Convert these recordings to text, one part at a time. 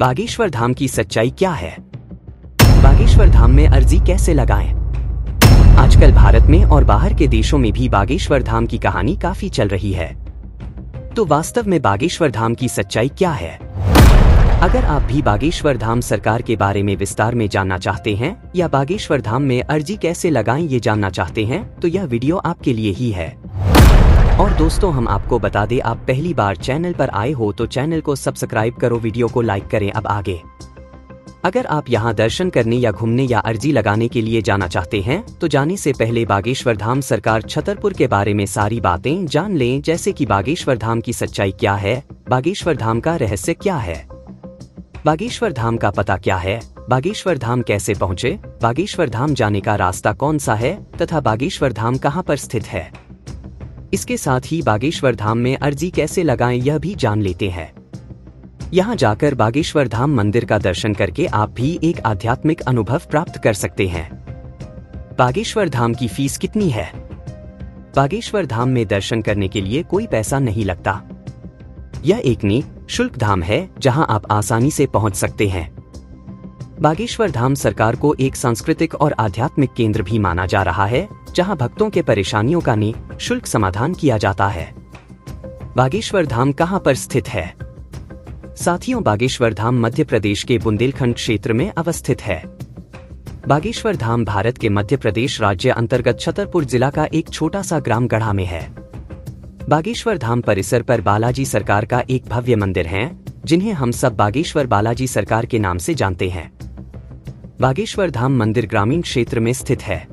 बागेश्वर धाम की सच्चाई क्या है? बागेश्वर धाम में अर्जी कैसे लगाएं? आजकल भारत में और बाहर के देशों में भी बागेश्वर धाम की कहानी काफी चल रही है। तो वास्तव में बागेश्वर धाम की सच्चाई क्या है? अगर आप भी बागेश्वर धाम सरकार के बारे में विस्तार में जानना चाहते हैं या बागेश्वर धाम में अर्जी कैसे लगाएं ये जानना चाहते हैं तो यह वीडियो आपके लिए ही है। और दोस्तों, हम आपको बता दें, आप पहली बार चैनल पर आए हो तो चैनल को सब्सक्राइब करो, वीडियो को लाइक करें। अब आगे, अगर आप यहां दर्शन करने या घूमने या अर्जी लगाने के लिए जाना चाहते हैं तो जाने से पहले बागेश्वर धाम सरकार छतरपुर के बारे में सारी बातें जान लें, जैसे कि बागेश्वर धाम की सच्चाई क्या है, बागेश्वर धाम का रहस्य क्या है, बागेश्वर धाम का पता क्या है, बागेश्वर धाम कैसे पहुँचे, बागेश्वर धाम जाने का रास्ता कौन सा है तथा बागेश्वर धाम कहाँ पर स्थित है। इसके साथ ही बागेश्वर धाम में अर्जी कैसे लगाएं यह भी जान लेते हैं। यहाँ जाकर बागेश्वर धाम मंदिर का दर्शन करके आप भी एक आध्यात्मिक अनुभव प्राप्त कर सकते हैं। बागेश्वर धाम की फीस कितनी है? बागेश्वर धाम में दर्शन करने के लिए कोई पैसा नहीं लगता। यह एक निःशुल्क धाम है जहां आप आसानी से पहुंच सकते हैं। बागेश्वर धाम सरकार को एक सांस्कृतिक और आध्यात्मिक केंद्र भी माना जा रहा है, जहां भक्तों के परेशानियों का निःशुल्क समाधान किया जाता है। बागेश्वर धाम कहां पर स्थित है? साथियों, बागेश्वर धाम मध्य प्रदेश के बुंदेलखंड क्षेत्र में अवस्थित है। बागेश्वर धाम भारत के मध्य प्रदेश राज्य अंतर्गत छतरपुर जिला का एक छोटा सा ग्राम गढ़ा में है। बागेश्वर धाम परिसर पर बालाजी सरकार का एक भव्य मंदिर है, जिन्हें हम सब बागेश्वर बालाजी सरकार के नाम से जानते हैं। बागेश्वर धाम मंदिर ग्रामीण क्षेत्र में स्थित है,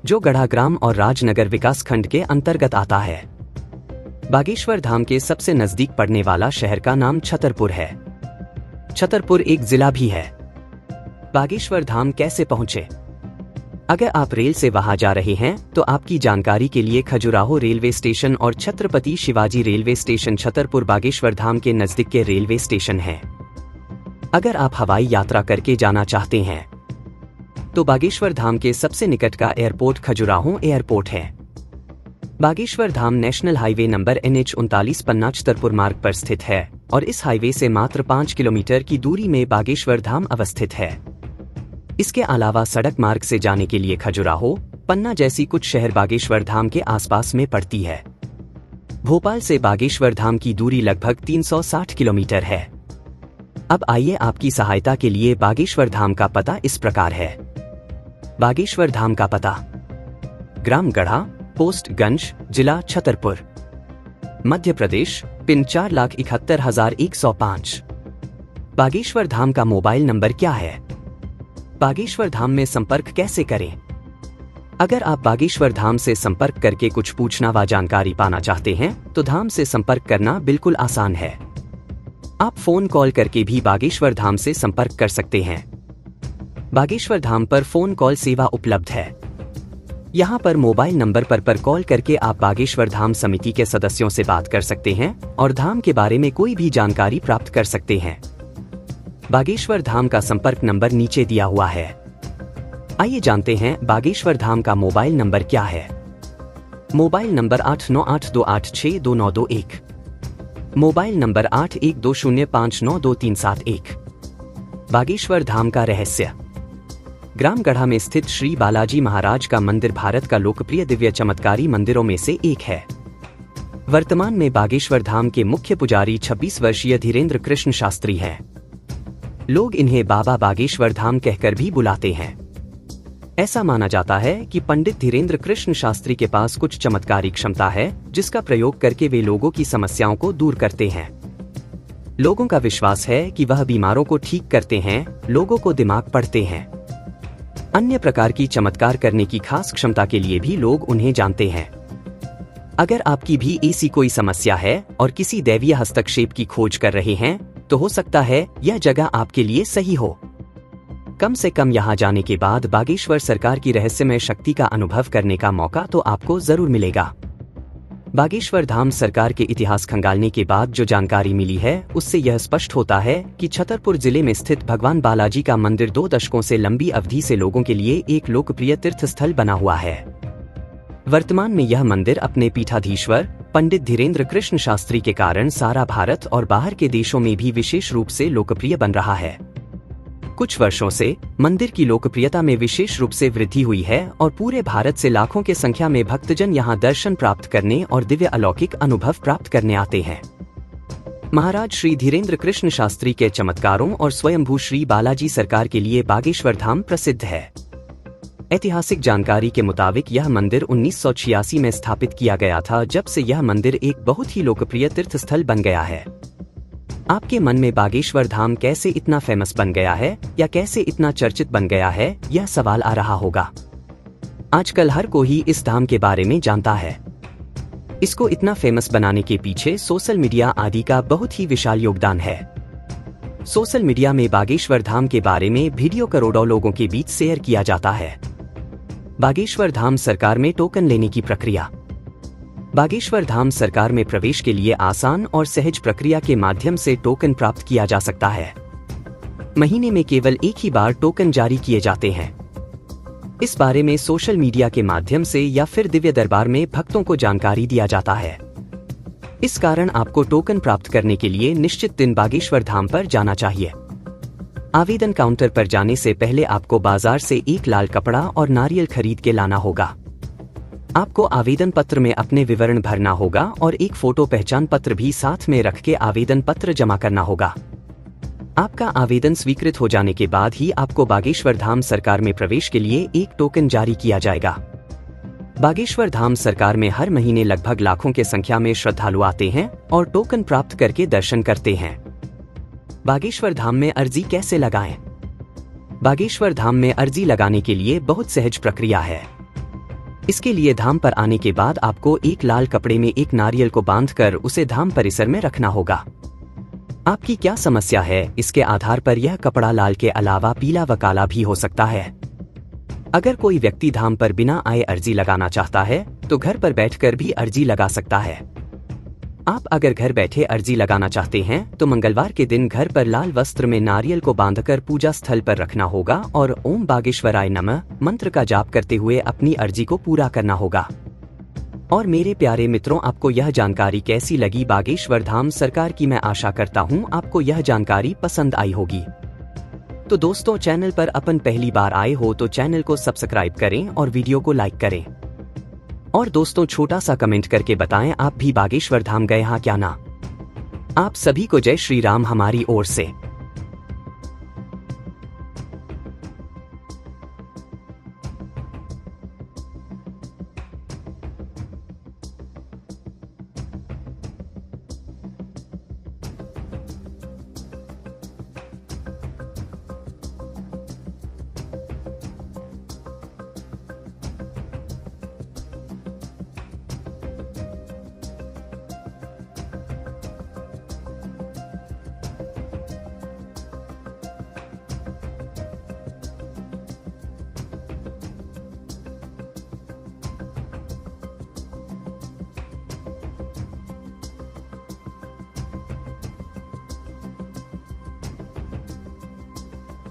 जो गढ़ा ग्राम और राजनगर विकास खंड के अंतर्गत आता है। बागेश्वर धाम के सबसे नजदीक पड़ने वाला शहर का नाम छतरपुर है। छतरपुर एक जिला भी है। बागेश्वर धाम कैसे पहुंचे? अगर आप रेल से वहां जा रहे हैं तो आपकी जानकारी के लिए खजुराहो रेलवे स्टेशन और छत्रपति शिवाजी रेलवे स्टेशन छतरपुर बागेश्वर धाम के नजदीक के रेलवे स्टेशन हैं। अगर आप हवाई यात्रा करके जाना चाहते हैं तो बागेश्वर धाम के सबसे निकट का एयरपोर्ट खजुराहो एयरपोर्ट है। Bageshwar Dham national highway number NH 39 Panna Chhatarpur मार्ग पर स्थित है और इस हाईवे से मात्र 5 किलोमीटर की दूरी में बागेश्वर धाम अवस्थित है। इसके अलावा सड़क मार्ग से जाने के लिए खजुराहो, पन्ना जैसी कुछ शहर बागेश्वर धाम के आसपास में पड़ती है। भोपाल से बागेश्वर धाम की दूरी लगभग 360 किलोमीटर है। अब आइए, आपकी सहायता के लिए बागेश्वर धाम का पता इस प्रकार है। बागेश्वर धाम का पता: ग्राम गढ़ा, पोस्ट गंज, जिला छतरपुर, मध्य प्रदेश, पिन 4,71,105। बागेश्वर धाम का मोबाइल नंबर क्या है? बागेश्वर धाम में संपर्क कैसे करें? अगर आप बागेश्वर धाम से संपर्क करके कुछ पूछना व जानकारी पाना चाहते हैं तो धाम से संपर्क करना बिल्कुल आसान है। आप फोन कॉल करके भी बागेश्वर धाम से संपर्क कर सकते हैं। बागेश्वर धाम पर फोन कॉल सेवा उपलब्ध है। यहाँ पर मोबाइल नंबर पर कॉल करके आप बागेश्वर धाम समिति के सदस्यों से बात कर सकते हैं और धाम के बारे में कोई भी जानकारी प्राप्त कर सकते हैं। बागेश्वर धाम का संपर्क नंबर नीचे दिया हुआ है। आइए जानते हैं बागेश्वर धाम का मोबाइल नंबर क्या है। Mobile number 8982862921, mobile number 8120592371। Bageshwar Dham का रहस्य: ग्राम गढ़ा में स्थित श्री बालाजी महाराज का मंदिर भारत का लोकप्रिय दिव्य चमत्कारी मंदिरों में से एक है। वर्तमान में बागेश्वर धाम के मुख्य पुजारी 26 वर्षीय धीरेन्द्र कृष्ण शास्त्री हैं। लोग इन्हें बाबा बागेश्वर धाम कहकर भी बुलाते हैं। ऐसा माना जाता है कि पंडित धीरेन्द्र कृष्ण शास्त्री के पास कुछ चमत्कारी क्षमता है, जिसका प्रयोग करके वे लोगों की समस्याओं को दूर करते हैं। लोगों का विश्वास है कि वह बीमारों को ठीक करते हैं, लोगों को दिमाग पढ़ते हैं। अन्य प्रकार की चमत्कार करने की खास क्षमता के लिए भी लोग उन्हें जानते हैं। अगर आपकी भी ऐसी कोई समस्या है और किसी दैवीय हस्तक्षेप की खोज कर रहे हैं तो हो सकता है यह जगह आपके लिए सही हो। कम से कम यहाँ जाने के बाद बागेश्वर सरकार की रहस्यमय शक्ति का अनुभव करने का मौका तो आपको जरूर मिलेगा। बागेश्वर धाम सरकार के इतिहास खंगालने के बाद जो जानकारी मिली है उससे यह स्पष्ट होता है कि छतरपुर जिले में स्थित भगवान बालाजी का मंदिर 2 दशकों से लंबी अवधि से लोगों के लिए एक लोकप्रिय तीर्थ स्थल बना हुआ है। वर्तमान में यह मंदिर अपने पीठाधीश्वर पंडित धीरेन्द्र कृष्ण शास्त्री के कारण सारा भारत और बाहर के देशों में भी विशेष रूप से लोकप्रिय बन रहा है। कुछ वर्षों से मंदिर की लोकप्रियता में विशेष रूप से वृद्धि हुई है और पूरे भारत से लाखों की संख्या में भक्तजन यहां दर्शन प्राप्त करने और दिव्य अलौकिक अनुभव प्राप्त करने आते हैं। महाराज श्री धीरेन्द्र कृष्ण शास्त्री के चमत्कारों और स्वयंभू श्री बालाजी सरकार के लिए बागेश्वर धाम प्रसिद्ध है। ऐतिहासिक जानकारी के मुताबिक यह मंदिर 1986 में स्थापित किया गया था, जब से यह मंदिर एक बहुत ही लोकप्रिय तीर्थस्थल बन गया है। आपके मन में बागेश्वर धाम कैसे इतना फेमस बन गया है या कैसे इतना चर्चित बन गया है, यह सवाल आ रहा होगा। आजकल हर कोई इस धाम के बारे में जानता है। इसको इतना फेमस बनाने के पीछे सोशल मीडिया आदि का बहुत ही विशाल योगदान है। सोशल मीडिया में बागेश्वर धाम के बारे में वीडियो करोड़ों लोगों के बीच शेयर किया जाता है। बागेश्वर धाम सरकार में टोकन लेने की प्रक्रिया। बागेश्वर धाम सरकार में प्रवेश के लिए आसान और सहज प्रक्रिया के माध्यम से टोकन प्राप्त किया जा सकता है। महीने में केवल एक ही बार टोकन जारी किए जाते हैं। इस बारे में सोशल मीडिया के माध्यम से या फिर दिव्य दरबार में भक्तों को जानकारी दिया जाता है। इस कारण आपको टोकन प्राप्त करने के लिए निश्चित दिन बागेश्वर धाम पर जाना चाहिए। आवेदन काउंटर पर जाने से पहले आपको बाजार से एक लाल कपड़ा और नारियल खरीद के लाना होगा। आपको आवेदन पत्र में अपने विवरण भरना होगा और एक फोटो पहचान पत्र भी साथ में रख के आवेदन पत्र जमा करना होगा। आपका आवेदन स्वीकृत हो जाने के बाद ही आपको बागेश्वर धाम सरकार में प्रवेश के लिए एक टोकन जारी किया जाएगा। बागेश्वर धाम सरकार में हर महीने लगभग लाखों की संख्या में श्रद्धालु आते हैं और टोकन प्राप्त करके दर्शन करते हैं। बागेश्वर धाम में अर्जी कैसे लगाएं? बागेश्वर धाम में अर्जी लगाने के लिए बहुत सहज प्रक्रिया है। इसके लिए धाम पर आने के बाद आपको एक लाल कपड़े में एक नारियल को बांधकर उसे धाम परिसर में रखना होगा। आपकी क्या समस्या है, इसके आधार पर यह कपड़ा लाल के अलावा पीला व काला भी हो सकता है। अगर कोई व्यक्ति धाम पर बिना आए अर्जी लगाना चाहता है तो घर पर बैठकर भी अर्जी लगा सकता है। आप अगर घर बैठे अर्जी लगाना चाहते हैं तो मंगलवार के दिन घर पर लाल वस्त्र में नारियल को बांधकर पूजा स्थल पर रखना होगा और ओम बागेश्वराय नमः मंत्र का जाप करते हुए अपनी अर्जी को पूरा करना होगा। और मेरे प्यारे मित्रों, आपको यह जानकारी कैसी लगी बागेश्वर धाम सरकार की? मैं आशा करता हूँ आपको यह जानकारी पसंद आई होगी। तो दोस्तों, चैनल पर अपन पहली बार आए हो तो चैनल को सब्सक्राइब करें और वीडियो को लाइक करें। और दोस्तों, छोटा सा कमेंट करके बताएं आप भी बागेश्वर धाम गए हैं क्या ना। आप सभी को जय श्री राम हमारी ओर से।